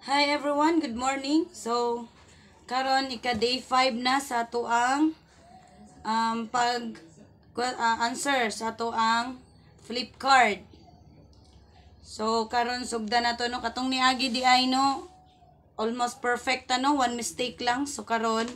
Hi everyone, good morning. So, karon ika day 5 na sa ato ang answer sa ato ang flip card. So, karon sugdan nato no katong niagi di ay no almost perfect no, one mistake lang. So karon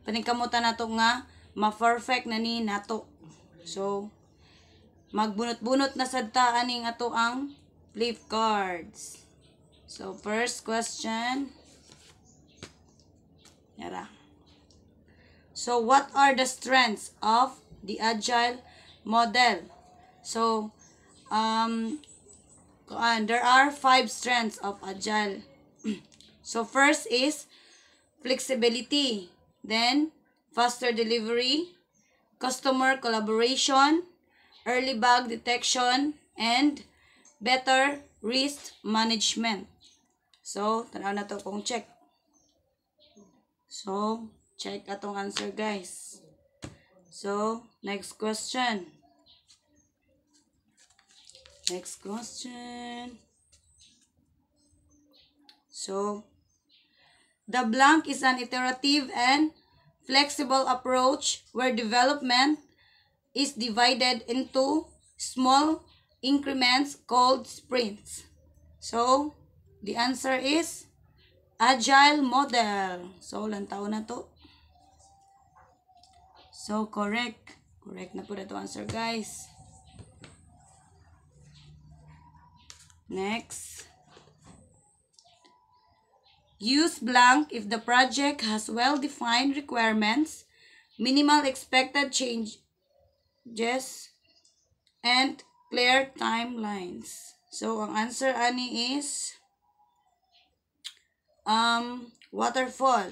paningkamutan nato nga ma-perfect na ni nato. So, magbunot-bunot na sad ta aning ato ang flip cards. So, first question. Yara. So, what are the strengths of the agile model? So, there are 5 strengths of agile. So, first is flexibility. Then, faster delivery, customer collaboration, early bug detection, and better risk management. So, tanaw na to kung check. So, check atong answer, guys. So, next question. Next question. So, the blank is an iterative and flexible approach where development is divided into small increments called sprints. So, the answer is agile model. So, lantaw na to. So, correct. Correct na po na to answer, guys. Next. Use blank if the project has well-defined requirements, minimal expected changes, and clear timelines. So, ang answer ani is waterfall.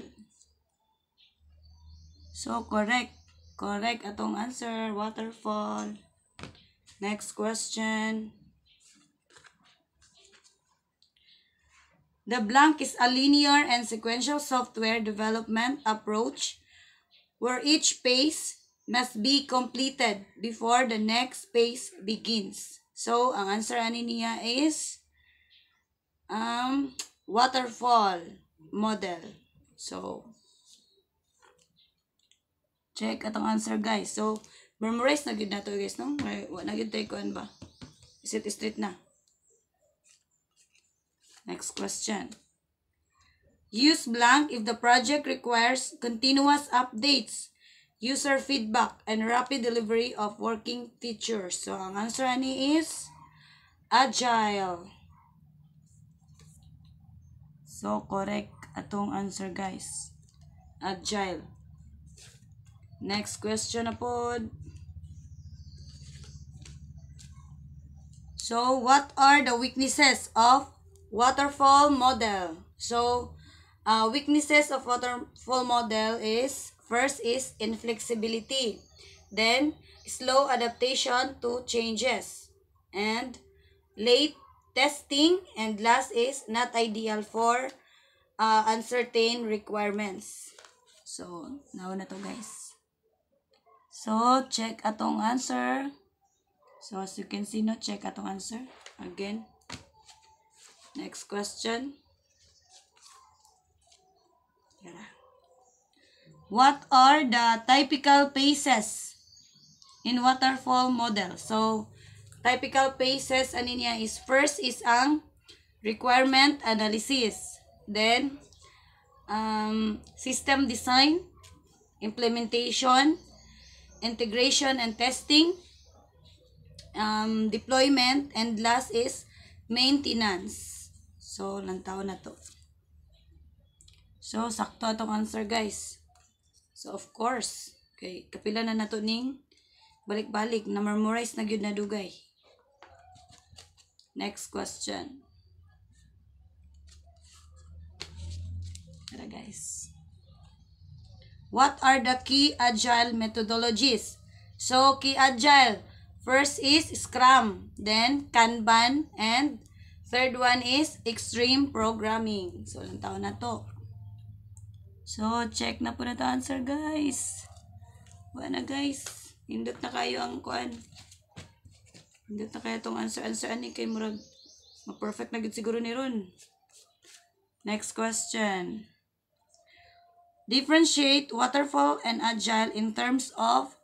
So, correct. Correct atong answer, waterfall. Next question. The blank is a linear and sequential software development approach where each phase must be completed before the next phase begins. So, ang answer ani niya is waterfall model. So, check atong answer, guys. So, memorize na gid nato, guys, no? Wa na gid tay kuan ba? Is it straight na? Next question. Use blank if the project requires continuous updates, user feedback, and rapid delivery of working features. So, ang answer ani is agile. So, correct atong answer, guys. Agile. Next question na po. So, what are the weaknesses of waterfall model? So, weaknesses of waterfall model is, first is inflexibility. Then, slow adaptation to changes. And late testing. And last is not ideal for uncertain requirements. So, now na to, guys. So, check atong answer. So, as you can see, no, check atong answer. Again. Next question. What are the typical phases in waterfall model? So, typical phases, ano niya is, first is ang requirement analysis. Then, system design, implementation, integration and testing, deployment, and last is maintenance. So, lantaw na to. So, sakto atong answer, guys. So, of course, okay, kapila na nato ning balik-balik na memorize na gyud na dugay. Next question. Tara, guys. What are the key agile methodologies? So, key agile, first is Scrum, then Kanban, and third one is extreme programming. So, ilang taon na to. So, check na po na to answer, guys. Wala na, guys. Hindot na kayo ang kuan. Hindot na kayo itong answer. Answer ani kay murag ma-perfect na gid siguro ni ron. Next question. Differentiate waterfall and agile in terms of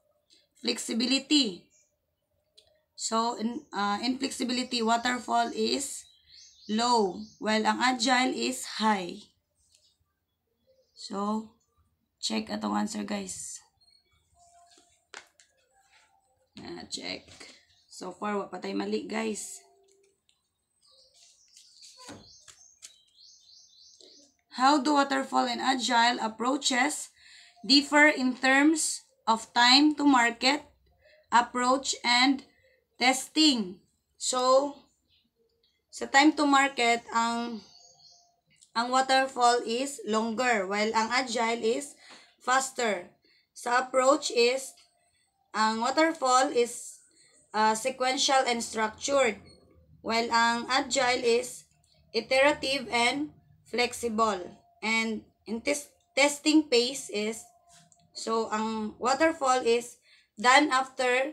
flexibility. So, in flexibility, waterfall is low, while ang agile is high. So, check atong answer, guys. Check. So far, wa pa tayo mali, guys. How do waterfall and agile approaches differ in terms of time to market, approach, and testing? So, sa time to market, ang waterfall is longer, while ang agile is faster. Sa approach is, ang waterfall is sequential and structured, while ang agile is iterative and flexible. And in testing phase is, so ang waterfall is done after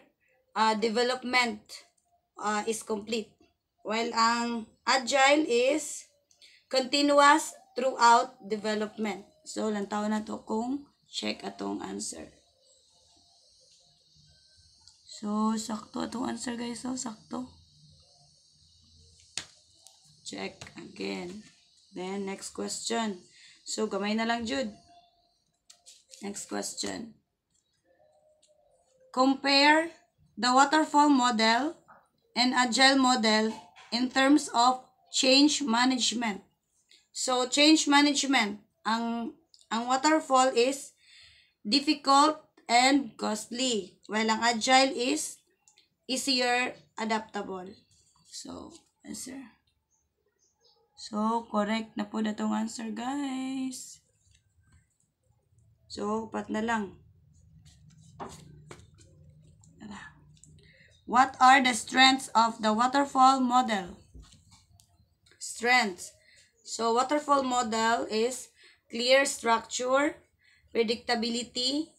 development is complete, while ang agile is continuous throughout development. So lantaw na to kung check atong answer. So sakto atong answer, guys. So sakto. Check again. Then, next question. So, gamay na lang, Jude. Next question. Compare the waterfall model and agile model in terms of change management. So, change management. Ang waterfall is difficult and costly, while ang agile is easier, adaptable. So, answer. So, correct na po na itong answer, guys. So, pat na lang. What are the strengths of the waterfall model? Strengths. So, waterfall model is clear structure, predictability,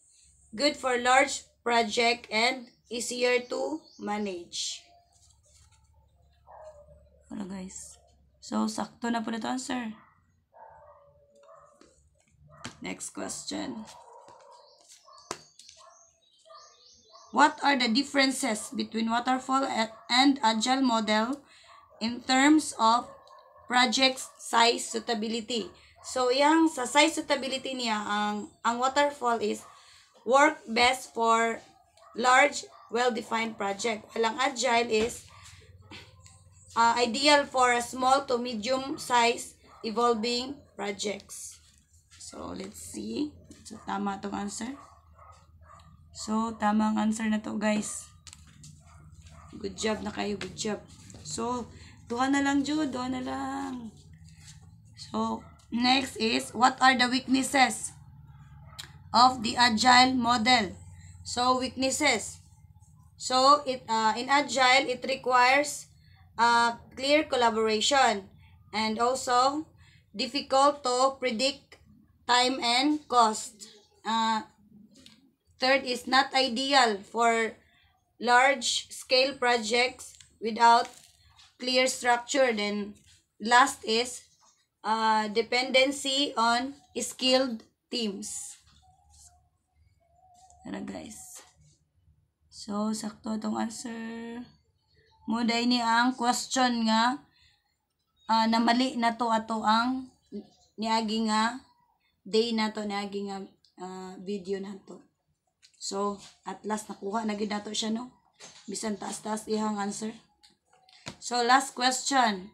good for large project, and easier to manage. Hello, guys. So, sakto na po na ito answer. Next question. What are the differences between waterfall and agile model in terms of project size suitability? So, yung sa size suitability niya, ang waterfall is work best for large, well-defined project. While ang agile is ideal for a small to medium size evolving projects. So, let's see. So, tama itong answer. So, tama ang answer na to, guys. Good job na kayo. Good job. So, duha na lang, Jude. Duha na lang. So, next is, what are the weaknesses of the agile model? So, weaknesses. So, in agile, it requires clear collaboration, and also difficult to predict time and cost. Third is not ideal for large scale projects without clear structure. Then last is dependency on skilled teams. Tara, guys. So, sakto itong answer. Muday ni ang question nga na mali na to ato ang niagi nga day na to, niagi nga video na to. So, at last nakuha na gid nato siya, no? Bisan taas-taas ihang answer. So, last question.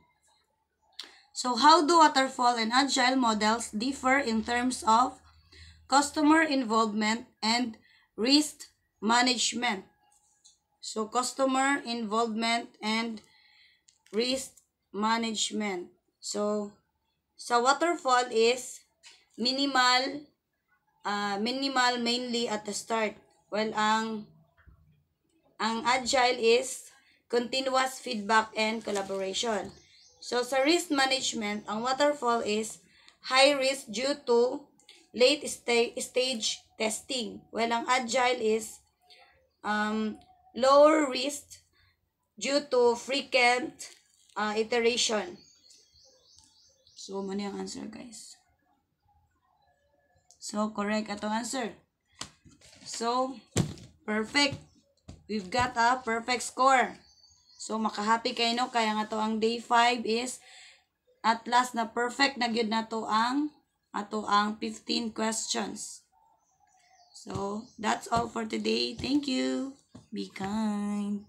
So, how do waterfall and agile models differ in terms of customer involvement and risk management? So, customer involvement and risk management. So, sa waterfall is minimal mainly at the start. While ang agile is continuous feedback and collaboration. So, sa risk management, ang waterfall is high risk due to late stage testing. While ang agile is lower risk due to frequent iteration. So, mali ang answer, guys. So, correct atong answer. So, perfect. We've got a perfect score. So, makahappy kayo, no? Kaya nga to ang day 5 is at last na perfect na gyud na to ang 15 questions. So, that's all for today. Thank you. Be kind.